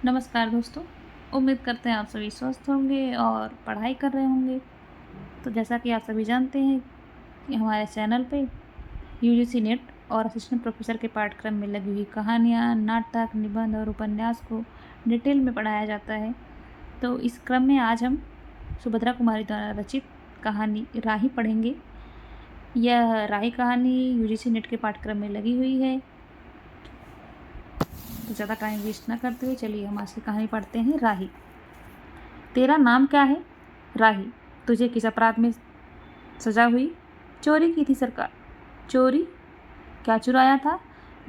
नमस्कार दोस्तों। उम्मीद करते हैं आप सभी स्वस्थ होंगे और पढ़ाई कर रहे होंगे। तो जैसा कि आप सभी जानते हैं कि हमारे चैनल पे यूजीसी नेट और असिस्टेंट प्रोफेसर के पाठ्यक्रम में लगी हुई कहानियाँ, नाटक, निबंध और उपन्यास को डिटेल में पढ़ाया जाता है। तो इस क्रम में आज हम सुभद्रा कुमारी द्वारा रचित कहानी राही पढ़ेंगे। यह राही कहानी यूजीसी नेट के पाठ्यक्रम में लगी हुई है। तो ज़्यादा टाइम वेस्ट ना करते हुए चलिए हम आज की कहानी पढ़ते हैं। राही। तेरा नाम क्या है? राही। तुझे किस अपराध में सजा हुई? चोरी की थी सरकार। चोरी? क्या चुराया था?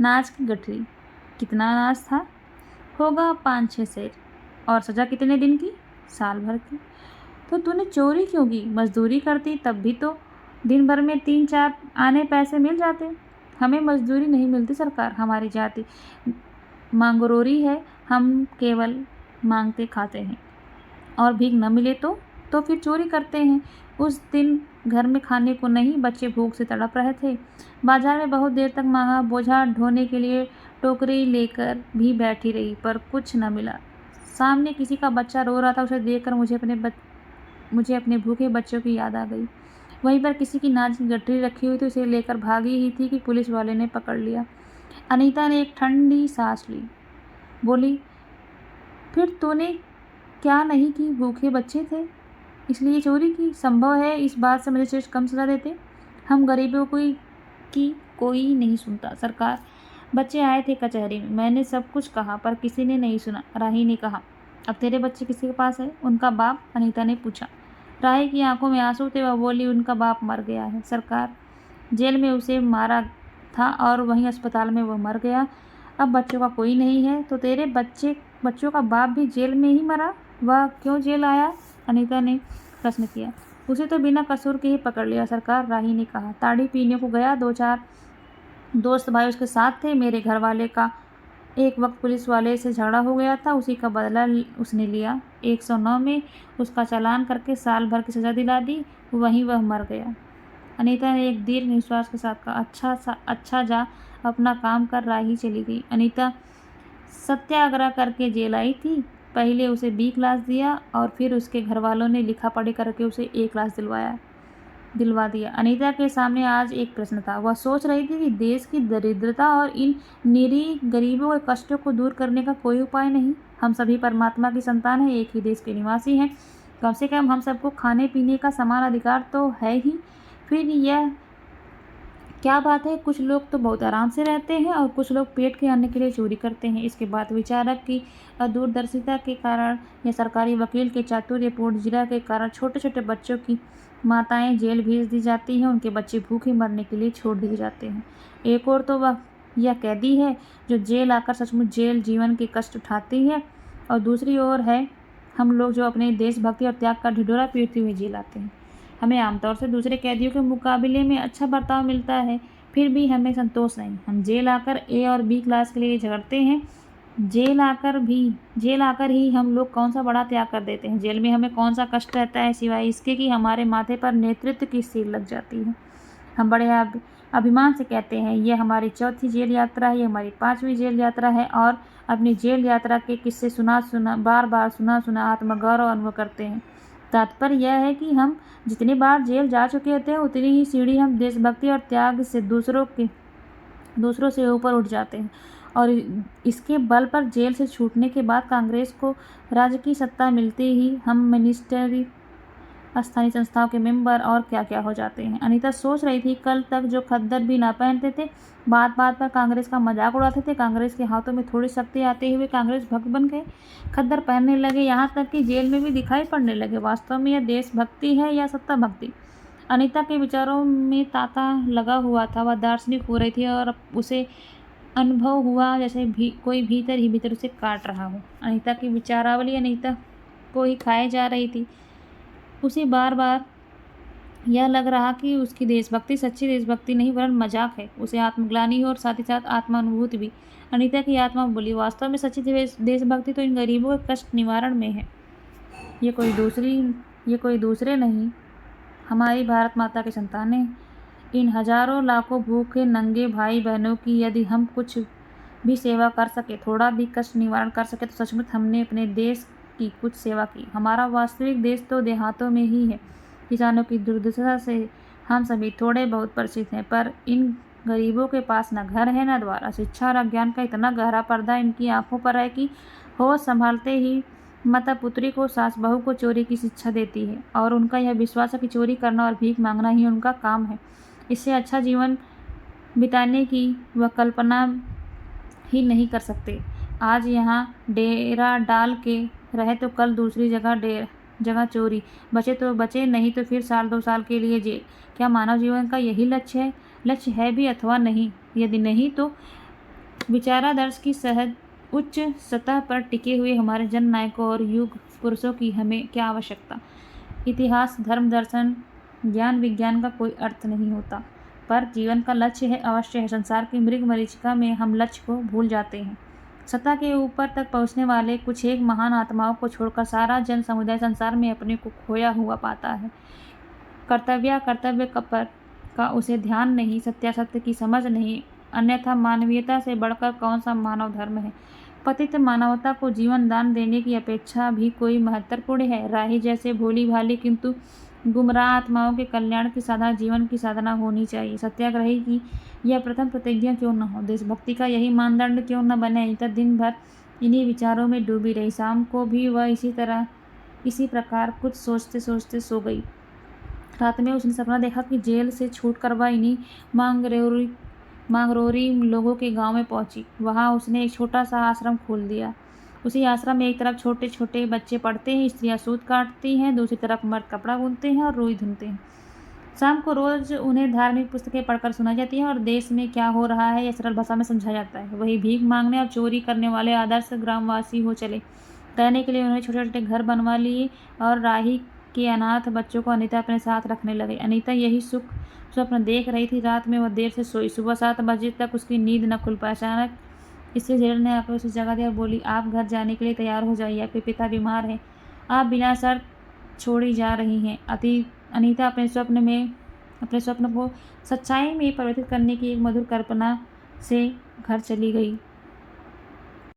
नाच की गठरी। कितना अनाज था? होगा 5-6 सेर। और सजा कितने दिन की? साल भर की। तो तूने चोरी क्यों की? मजदूरी करती तब भी तो दिन भर में 3-4 आने पैसे मिल जाते। हमें मजदूरी नहीं मिलती सरकार, हमारी जाति मांगरोरी है, हम केवल मांगते खाते हैं। और भीख न मिले तो फिर चोरी करते हैं। उस दिन घर में खाने को नहीं, बच्चे भूख से तड़प रहे थे। बाजार में बहुत देर तक मांगा, बोझा ढोने के लिए टोकरी लेकर भी बैठी रही, पर कुछ न मिला। सामने किसी का बच्चा रो रहा था, उसे देखकर मुझे अपने भूखे बच्चों की याद आ गई। वहीं पर किसी की नाच की गठरी रखी हुई थी, उसे लेकर भागी ही थी कि पुलिस वाले ने पकड़ लिया। अनीता ने एक ठंडी सांस ली, बोली, फिर तूने क्या नहीं की? भूखे बच्चे थे इसलिए चोरी की? संभव है इस बात से मुझे सिर्फ कम सजा देते। हम गरीबों की कोई नहीं सुनता सरकार। बच्चे आए थे कचहरी में, मैंने सब कुछ कहा पर किसी ने नहीं सुना। राही ने कहा, अब तेरे बच्चे किसी के पास है? उनका बाप? अनीता ने पूछा। राही की आंखों में आंसू थे। वह बोली, उनका बाप मर गया है सरकार। जेल में उसे मारा था और वहीं अस्पताल में वो मर गया। अब बच्चों का कोई नहीं है। तो तेरे बच्चों का बाप भी जेल में ही मरा? वह क्यों जेल आया? अनीता ने प्रश्न किया। उसे तो बिना कसूर के ही पकड़ लिया सरकार, राही ने कहा। ताड़ी पीने को गया, 2-4 दोस्त भाई उसके साथ थे। मेरे घर वाले का एक वक्त पुलिस वाले से झगड़ा हो गया था, उसी का बदला उसने लिया। 109 में उसका चालान करके साल भर की सजा दिला दी, वहीं वह मर गया। अनीता ने एक दीर्घ निश्वास के साथ कहा, अच्छा जा अपना काम कर। राही चली गई। अनीता सत्याग्रह करके जेल आई थी। पहले उसे B क्लास दिया और फिर उसके घर वालों ने लिखा पढ़ी करके उसे A क्लास दिलवा दिया। अनीता के सामने आज एक प्रश्न था। वह सोच रही थी कि देश की दरिद्रता और इन निरीह गरीबों के कष्टों को दूर करने का कोई उपाय नहीं। हम सभी परमात्मा की संतान हैं, एक ही देश के निवासी हैं। कम से कम हम सबको खाने पीने का समान अधिकार तो है ही। फिर यह क्या बात है, कुछ लोग तो बहुत आराम से रहते हैं और कुछ लोग पेट के अन्न के लिए चोरी करते हैं। इसके बाद विचारक की दूरदर्शिता के कारण या सरकारी वकील के चातुर्यपूर्ण जिला के कारण छोटे छोटे बच्चों की माताएं जेल भेज दी जाती हैं, उनके बच्चे भूखे मरने के लिए छोड़ दिए जाते हैं। एक और तो वह यह कैदी है जो जेल आकर सचमुच जेल जीवन के कष्ट उठाती है, और दूसरी ओर है हम लोग जो अपने देशभक्ति और त्याग का ढिढोरा पीटते हुए जेल आते हैं। हमें आमतौर से दूसरे कैदियों के मुकाबले में अच्छा बर्ताव मिलता है, फिर भी हमें संतोष नहीं। हम जेल आकर A और B क्लास के लिए झगड़ते हैं। जेल आकर ही हम लोग कौन सा बड़ा त्याग कर देते हैं। जेल में हमें कौन सा कष्ट रहता है सिवाय इसके कि हमारे माथे पर नेतृत्व की सील लग जाती है। हम बड़े अभिमान से कहते हैं, यह हमारी 4थी जेल यात्रा है, यह हमारी 5वीं जेल यात्रा है, और अपनी जेल यात्रा के किस्से बार बार सुना आत्मगौरव अनुभव करते हैं। तात्पर्य यह है कि हम जितनी बार जेल जा चुके होते हैं, उतनी ही सीढ़ी हम देशभक्ति और त्याग से दूसरों से ऊपर उठ जाते हैं। और इसके बल पर जेल से छूटने के बाद कांग्रेस को राज्य की सत्ता मिलते ही हम मिनिस्ट्री, स्थानीय संस्थाओं के मेंबर और क्या क्या हो जाते हैं। अनीता सोच रही थी, कल तक जो खद्दर भी ना पहनते थे, बात बात पर कांग्रेस का मजाक उड़ाते थे, कांग्रेस के हाथों में थोड़ी शक्ति आते हुए कांग्रेस भक्त बन गए, खद्दर पहनने लगे, यहाँ तक कि जेल में भी दिखाई पड़ने लगे। वास्तव में यह देशभक्ति है या सत्ता भक्ति? अनीता के विचारों में तांता लगा हुआ था। वह दार्शनिक हो रही थी और उसे अनुभव हुआ जैसे कोई भीतर ही भीतर उसे काट रहा हो। अनीता की विचारावली अनीता को ही खाए जा रही थी। उसे बार बार यह लग रहा कि उसकी देशभक्ति सच्ची देशभक्ति नहीं वरन मजाक है। उसे आत्मग्लानि हो और साथ ही साथ आत्मानुभूति भी। अनीता की आत्मा बोली, वास्तव में सच्ची देशभक्ति तो इन गरीबों के कष्ट निवारण में है। ये कोई दूसरे नहीं, हमारी भारत माता की संतानें, इन हजारों लाखों भूखे नंगे भाई बहनों की यदि हम कुछ भी सेवा कर सके, थोड़ा भी कष्ट निवारण कर सके तो सचमुच हमने अपने देश की कुछ सेवा की। हमारा वास्तविक देश तो देहातों में ही है। किसानों की दुर्दशा से हम सभी थोड़े बहुत परिचित हैं, पर इन गरीबों के पास न घर है न द्वार। शिक्षा और अज्ञान का इतना गहरा पर्दा इनकी आंखों पर है कि होश संभालते ही माता पुत्री को, सास बहू को चोरी की शिक्षा देती है, और उनका यह विश्वास है कि चोरी करना और भीख मांगना ही उनका काम है। इससे अच्छा जीवन बिताने की वह कल्पना ही नहीं कर सकते। आज यहाँ डेरा डाल के रहे तो कल दूसरी जगह चोरी, बचे तो बचे, नहीं तो फिर साल 2 साल के लिए जेल। क्या मानव जीवन का यही लक्ष्य है भी अथवा नहीं? यदि नहीं तो विचारादर्श की सहज उच्च सतह पर टिके हुए हमारे जन नायकों और युग पुरुषों की हमें क्या आवश्यकता? इतिहास, धर्म, दर्शन, ज्ञान, विज्ञान का कोई अर्थ नहीं होता, पर जीवन का लक्ष्य है, अवश्य है। संसार की मृग मरीचिका में हम लक्ष्य को भूल जाते हैं। सत्ता के ऊपर तक पहुँचने वाले कुछ एक महान आत्माओं को छोड़कर सारा जन समुदाय संसार में अपने को खोया हुआ पाता है। कर्तव्य पर का उसे ध्यान नहीं, सत्यासत्य की समझ नहीं, अन्यथा मानवीयता से बढ़कर कौन सा मानव धर्म है? पतित मानवता को जीवन दान देने की अपेक्षा भी कोई महत्वपूर्ण है? राही जैसे भोली भाली किंतु गुमराह आत्माओं के कल्याण की साधना जीवन की साधना होनी चाहिए। सत्याग्रही की यह प्रथम प्रतिज्ञा क्यों न हो? देशभक्ति का यही मानदंड क्यों न बने? अनीता दिन भर इन्हीं विचारों में डूबी रही। शाम को भी वह इसी प्रकार कुछ सोचते सोचते सो गई। रात में उसने सपना देखा कि जेल से छूटकर वह इन्हीं मांगरोरी लोगों के गांव में पहुंची। वहां उसने एक छोटा सा आश्रम खोल दिया। उसी आश्रम में एक तरफ छोटे छोटे बच्चे पढ़ते हैं, स्त्रियां सूत काटती हैं, दूसरी तरफ मर्द कपड़ा बुनते हैं और रुई धुनते हैं। शाम को रोज उन्हें धार्मिक पुस्तकें पढ़कर सुनाई जाती हैं और देश में क्या हो रहा है यह सरल भाषा में समझाया जाता है। वही भीख मांगने और चोरी करने वाले आदर्श ग्रामवासी हो चले। रहने के लिए उन्होंने छोटे छोटे घर बनवा लिए और राही के अनाथ बच्चों को अनीता अपने साथ रखने लगे। अनीता यही स्वप्न देख रही थी। रात में वह देर से सोई। सुबह 7 बजे तक उसकी नींद न खुल पाई। अचानक इससे जेलर ने आकर उसे जगा दिया और बोली, आप घर जाने के लिए तैयार हो जाइए, आपके पिता बीमार हैं, आप बिना शर्त छोड़ी जा रही हैं। अनीता अपने स्वप्न को सच्चाई में परिवर्तित करने की एक मधुर कल्पना से घर चली गई।